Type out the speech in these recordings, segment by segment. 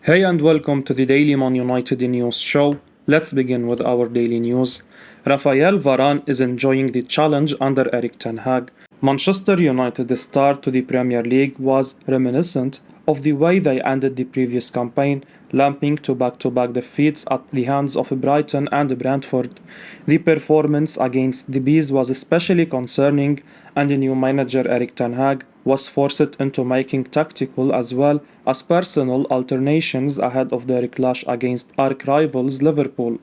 Hey and welcome to the Daily Man United News Show. Let's begin with our daily news. Raphael Varane is enjoying the challenge under Erik ten Hag. Manchester United's start to the Premier League was reminiscent of the way they ended the previous campaign, lamping to back-to-back defeats at the hands of Brighton and Brentford. The performance against the Bees was especially concerning, and the new manager Erik ten Hag was forced into making tactical as well as personal alternations ahead of their clash against arch-rivals Liverpool.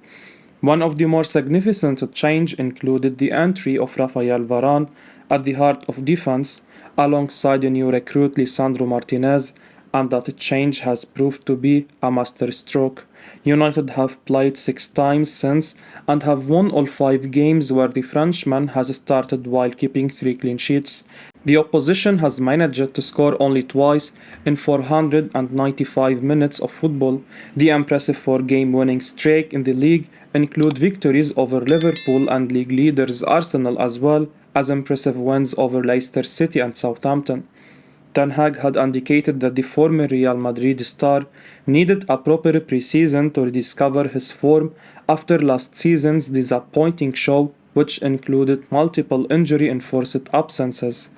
One of the more significant changes included the entry of Raphael Varane at the heart of defense alongside the new recruit Lisandro Martinez, and that change has proved to be a masterstroke. United have played 6 times since and have won all 5 games where the Frenchman has started while keeping 3 clean sheets. The opposition has managed to score only twice in 495 minutes of football. The impressive 4 game winning streak in the league include victories over Liverpool and league leaders Arsenal, as well as impressive wins over Leicester City and Southampton. Ten Hag had indicated that the former Real Madrid star needed a proper pre-season to rediscover his form after last season's disappointing show, which included multiple injury-enforced absences.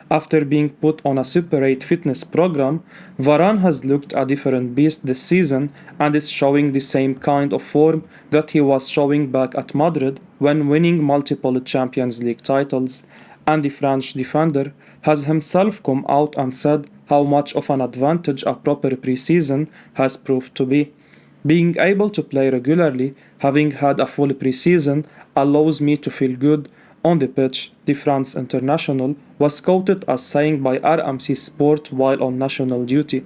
After being put on a separate fitness program, Varan has looked a different beast this season and is showing the same kind of form that he was showing back at Madrid when winning multiple Champions League titles. And the French defender has himself come out and said how much of an advantage a proper pre-season has proved to be. Being able to play regularly, having had a full pre-season, allows me to feel good on the pitch, the France international was quoted as saying by RMC Sport while on national duty.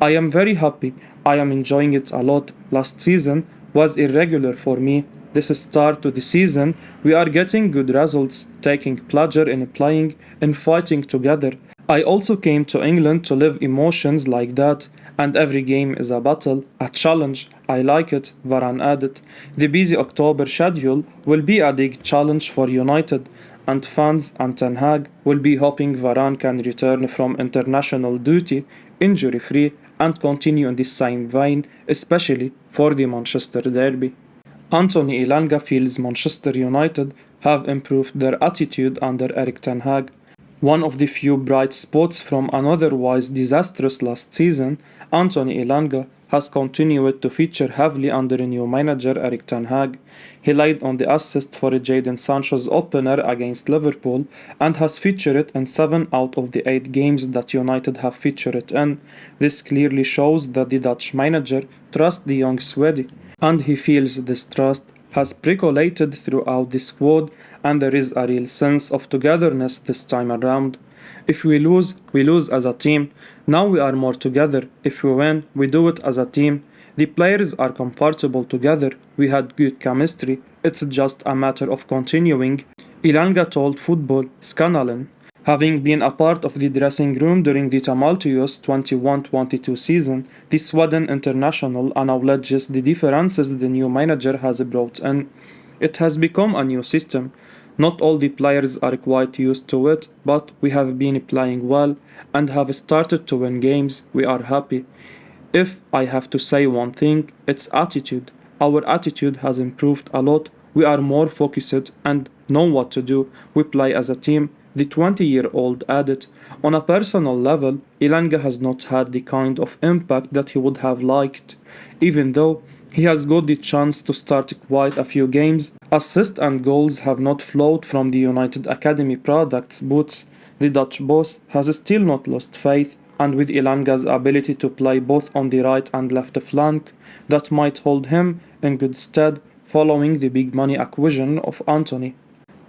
I am very happy, I am enjoying it a lot. Last season was irregular for me. This start to the season, we are getting good results, taking pleasure in playing and fighting together. I also came to England to live emotions like that, and every game is a battle, a challenge. I like it, Varan added. The busy October schedule will be a big challenge for United, and fans and Ten Hag will be hoping Varan can return from international duty injury-free and continue in the same vein, especially for the Manchester derby. Anthony Illanga feels Manchester United have improved their attitude under Erik ten Hag. One of the few bright spots from an otherwise disastrous last season, Anthony Elanga has continued to feature heavily under new manager Erik ten Hag. He laid on the assist for Jadon Sancho's opener against Liverpool and has featured in 7 out of the 8 games that United have featured in. This clearly shows that the Dutch manager trusts the young Swede, and he feels this trust has percolated throughout the squad, and there is a real sense of togetherness this time around. If we lose as a team. Now we are more together. If we win, we do it as a team. The players are comfortable together. We had good chemistry. It's just a matter of continuing. Illanga told Football Scanalen. Having been a part of the dressing room during the tumultuous 21-22 season, the Sweden international acknowledges the differences the new manager has brought in. It has become a new system. Not all the players are quite used to it, but we have been playing well and have started to win games. We are happy. If I have to say one thing, it's attitude. Our attitude has improved a lot. We are more focused and know what to do. We play as a team. The 20-year-old added. On a personal level, Illanga has not had the kind of impact that he would have liked, even though he has got the chance to start quite a few games. Assists and goals have not flowed from the United Academy products boots. The Dutch boss has still not lost faith, and with Ilanga's ability to play both on the right and left flank, that might hold him in good stead following the big money acquisition of Antony.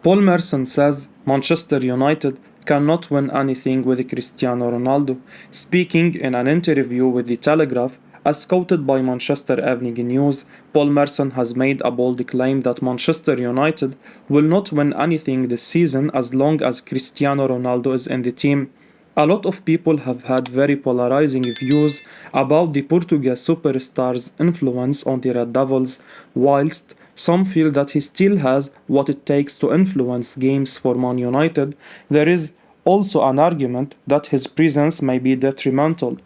Paul Merson says Manchester United cannot win anything with Cristiano Ronaldo. Speaking in an interview with The Telegraph, as quoted by Manchester Evening News, Paul Merson has made a bold claim that Manchester United will not win anything this season as long as Cristiano Ronaldo is in the team. A lot of people have had very polarizing views about the Portuguese superstar's influence on the Red Devils, whilst some feel that he still has what it takes to influence games for Man United. There is also an argument that his presence may be detrimental.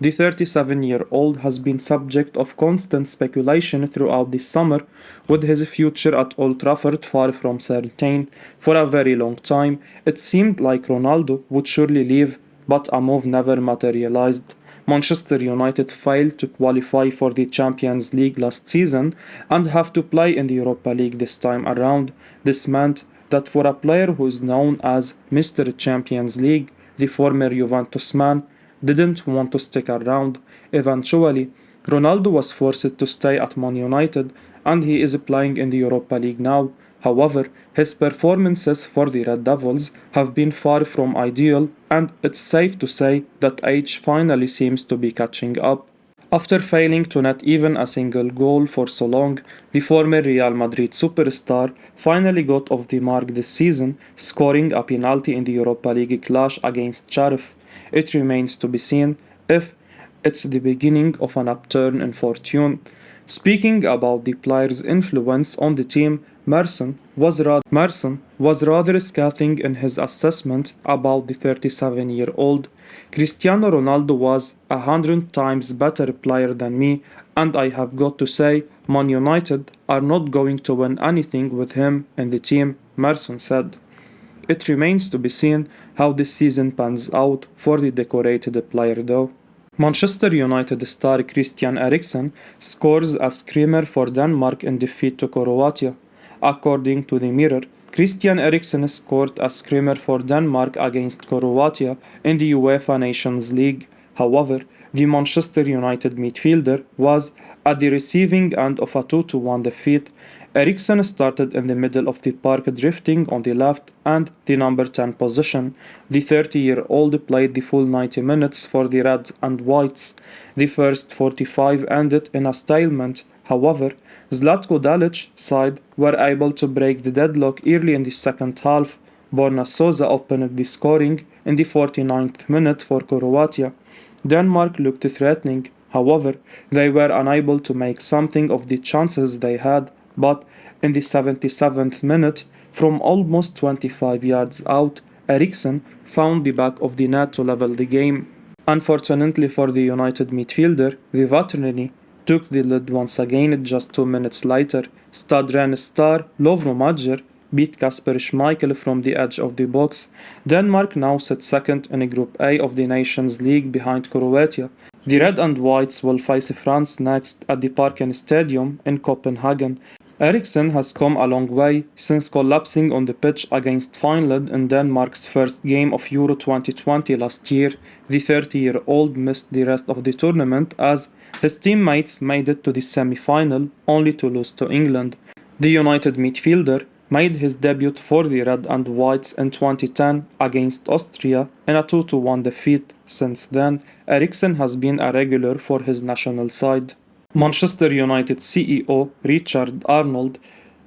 The 37-year-old has been subject of constant speculation throughout the summer, with his future at Old Trafford far from certain. For a very long time, it seemed like Ronaldo would surely leave, but a move never materialized. Manchester United failed to qualify for the Champions League last season and have to play in the Europa League this time around. This meant that for a player who is known as Mr. Champions League, the former Juventus man didn't want to stick around. Eventually, Ronaldo was forced to stay at Man United and he is playing in the Europa League now. However, his performances for the Red Devils have been far from ideal, and it's safe to say that age finally seems to be catching up. After failing to net even a single goal for so long, the former Real Madrid superstar finally got off the mark this season, scoring a penalty in the Europa League clash against Sheriff. It remains to be seen if it's the beginning of an upturn in fortune. Speaking about the player's influence on the team, Merson was rather scathing in his assessment about the 37-year-old. Cristiano Ronaldo was 100 times better player than me, and I have got to say, Man United are not going to win anything with him in the team, Merson said. It remains to be seen how this season pans out for the decorated player though. Manchester United star Christian Eriksen scores a screamer for Denmark in defeat to Croatia. According to the Mirror, Christian Eriksen scored a screamer for Denmark against Croatia in the UEFA Nations League. However, the Manchester United midfielder was at the receiving end of a 2-1 defeat. Eriksen started in the middle of the park drifting on the left and the number 10 position. The 30-year-old played the full 90 minutes for the Reds and Whites. The first 45 ended in a stalemate. However, Zlatko Dalic's side were able to break the deadlock early in the second half. Borna Sosa opened the scoring in the 49th minute for Croatia. Denmark looked threatening. However, they were unable to make something of the chances they had. But in the 77th minute, from almost 25 yards out, Eriksen found the back of the net to level the game. Unfortunately for the United midfielder, the veteran took the lead once again just 2 minutes later. Stadren star Lovro Majer beat Kasper Schmeichel from the edge of the box. Denmark now sits second in Group A of the Nations League behind Croatia. The Red and Whites will face France next at the Parken Stadium in Copenhagen. Eriksen has come a long way since collapsing on the pitch against Finland in Denmark's first game of Euro 2020 last year. The 30-year-old missed the rest of the tournament as his teammates made it to the semi-final only to lose to England. The United midfielder made his debut for the Red and Whites in 2010 against Austria in a 2-1 defeat. Since then, Eriksen has been a regular for his national side. Manchester United CEO Richard Arnold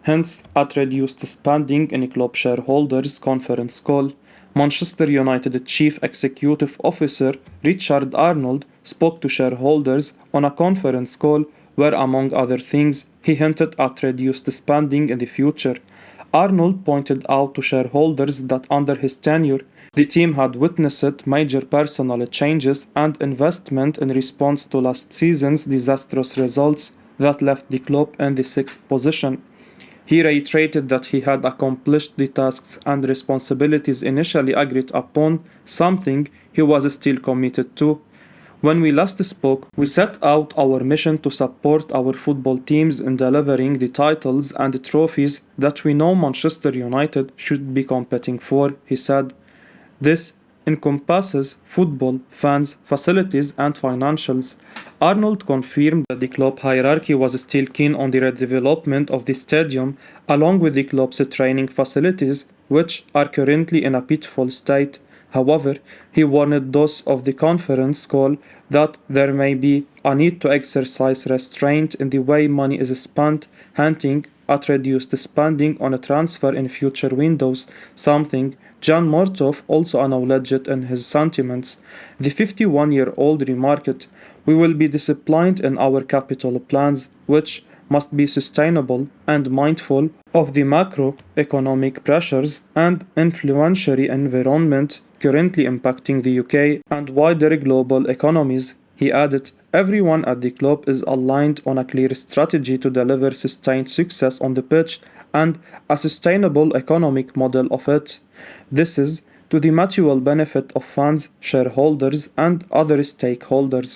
hints at reduced spending in club shareholders conference call. Manchester United Chief Executive Officer Richard Arnold spoke to shareholders on a conference call where, among other things, he hinted at reduced spending in the future. Arnold pointed out to shareholders that under his tenure, the team had witnessed major personnel changes and investment in response to last season's disastrous results that left the club in the 6th position. He reiterated that he had accomplished the tasks and responsibilities initially agreed upon, something he was still committed to. When we last spoke, we set out our mission to support our football teams in delivering the titles and trophies that we know Manchester United should be competing for, he said. This encompasses football, fans, facilities and financials. Arnold confirmed that the club hierarchy was still keen on the redevelopment of the stadium along with the club's training facilities, which are currently in a pitiful state. However, he warned those of the conference call that there may be a need to exercise restraint in the way money is spent, hinting at reduced spending on a transfer in future windows, something Jan Mortov also acknowledged in his sentiments. The 51-year-old remarked, "We will be disciplined in our capital plans, which must be sustainable and mindful of the macroeconomic pressures and inflationary environment currently impacting the UK and wider global economies." He added, "Everyone at the club is aligned on a clear strategy to deliver sustained success on the pitch and a sustainable economic model of it. This is to the mutual benefit of fans, shareholders, and other stakeholders."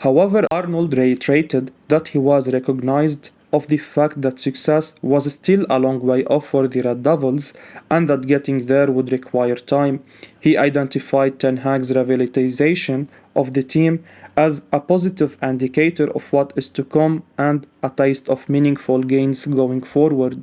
However, Arnold reiterated that he was recognized of the fact that success was still a long way off for the Red Devils and that getting there would require time. He identified Ten Hag's revitalization of the team as a positive indicator of what is to come and a taste of meaningful gains going forward.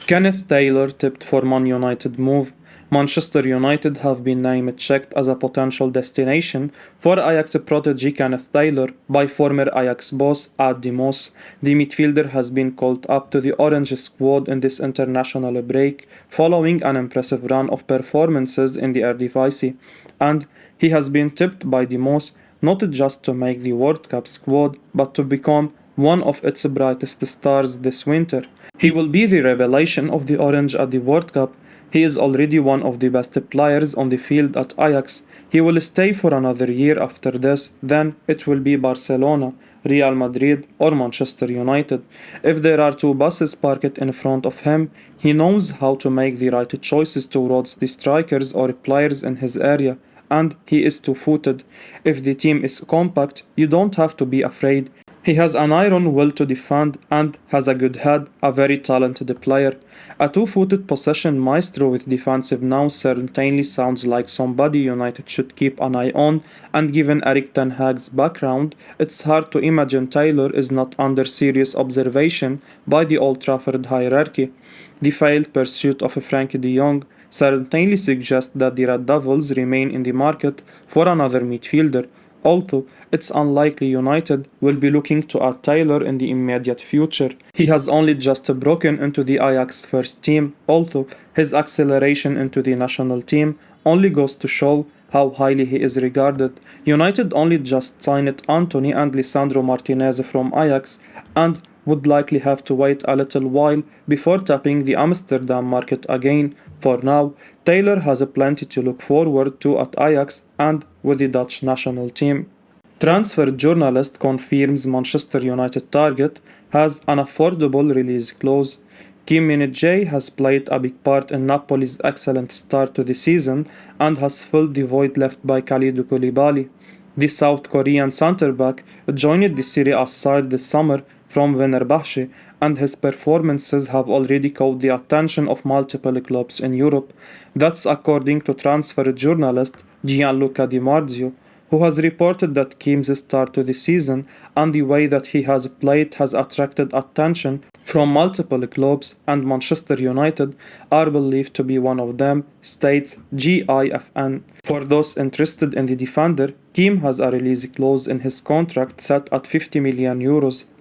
Kenneth Taylor tipped for Man United move. Manchester United have been named checked as a potential destination for Ajax protege Kenneth Taylor by former Ajax boss Adi Moss. The midfielder has been called up to the Orange squad in this international break following an impressive run of performances in the Eredivisie, and he has been tipped by the Moss not just to make the World Cup squad but to become one of its brightest stars this winter. He will be the revelation of the Orange at the World Cup. He is already one of the best players on the field at Ajax. He will stay for another year after this, then it will be Barcelona, Real Madrid or Manchester United. If there are two buses parked in front of him, he knows how to make the right choices towards the strikers or players in his area, and he is two-footed. If the team is compact, you don't have to be afraid. He has an iron will to defend and has a good head, a very talented player. A two-footed possession maestro with defensive nous certainly sounds like somebody United should keep an eye on, and given Erik Ten Hag's background, it's hard to imagine Taylor is not under serious observation by the Old Trafford hierarchy. The failed pursuit of Frankie de Jong certainly suggests that the Red Devils remain in the market for another midfielder, although it's unlikely United will be looking to add Taylor in the immediate future. He has only just broken into the Ajax first team, although his acceleration into the national team only goes to show how highly he is regarded. United only just signed Anthony and Lisandro Martinez from Ajax and would likely have to wait a little while before tapping the Amsterdam market again. For now, Taylor has plenty to look forward to at Ajax and with the Dutch national team. Transfer journalist confirms Manchester United target has an affordable release clause. Min-Jae has played a big part in Napoli's excellent start to the season and has filled the void left by Kalidou Koulibaly. The South Korean centre-back joined the Serie A side this summer from Fenerbahce, and his performances have already caught the attention of multiple clubs in Europe. That's according to transfer journalist Gianluca Di Marzio, who has reported that Kim's start to the season and the way that he has played has attracted attention from multiple clubs, and Manchester United are believed to be one of them, states GIFN. For those interested in the defender, Kim has a release clause in his contract set at €50 million.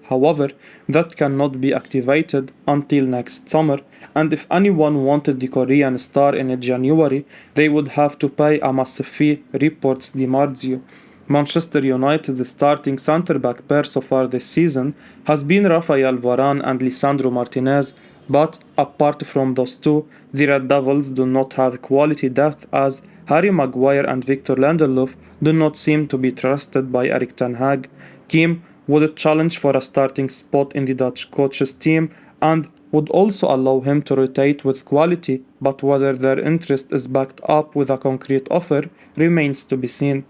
However, that cannot be activated until next summer, and if anyone wanted the Korean star in January, they would have to pay a massive fee, reports Di Marzio. Manchester United's starting centre-back pair so far this season has been Raphael Varane and Lisandro Martinez, but apart from those two, the Red Devils do not have quality depth as Harry Maguire and Victor Lindelof do not seem to be trusted by Erik Ten Hag. Kim would challenge for a starting spot in the Dutch coach's team and would also allow him to rotate with quality, but whether their interest is backed up with a concrete offer remains to be seen.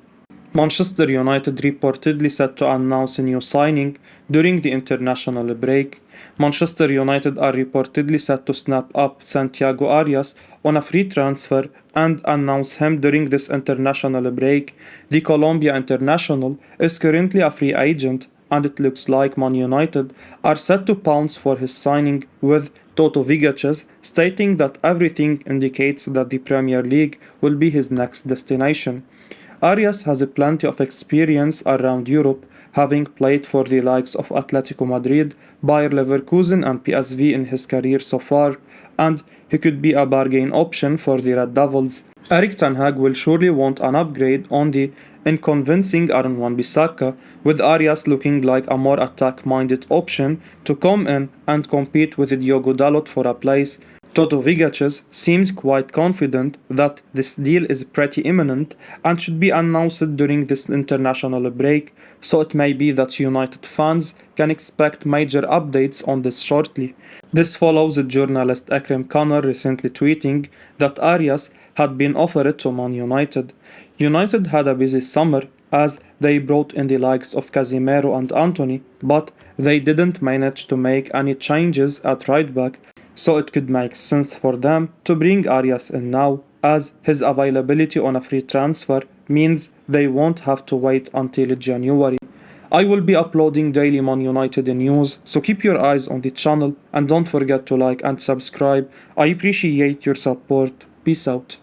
Manchester United reportedly set to announce a new signing during the international break. Manchester United are reportedly set to snap up Santiago Arias on a free transfer and announce him during this international break. The Colombia international is currently a free agent, and it looks like Man United are set to pounce for his signing, with Toto Vigaches stating that everything indicates that the Premier League will be his next destination. Arias has plenty of experience around Europe, having played for the likes of Atletico Madrid, Bayer Leverkusen and PSV in his career so far, and he could be a bargain option for the Red Devils. Erik Ten Hag will surely want an upgrade on the unconvincing Aaron Wan-Bissaka, with Arias looking like a more attack-minded option to come in and compete with Diogo Dalot for a place. Toto Vigaches seems quite confident that this deal is pretty imminent and should be announced during this international break, so it may be that United fans can expect major updates on this shortly. This follows journalist Ekrem Connor recently tweeting that Arias had been offered to Man United. United had a busy summer as they brought in the likes of Casemiro and Antony, but they didn't manage to make any changes at right back, so it could make sense for them to bring Arias in now, as his availability on a free transfer means they won't have to wait until January. I will be uploading daily Man United news, so keep your eyes on the channel and don't forget to like and subscribe. I appreciate your support. Peace out.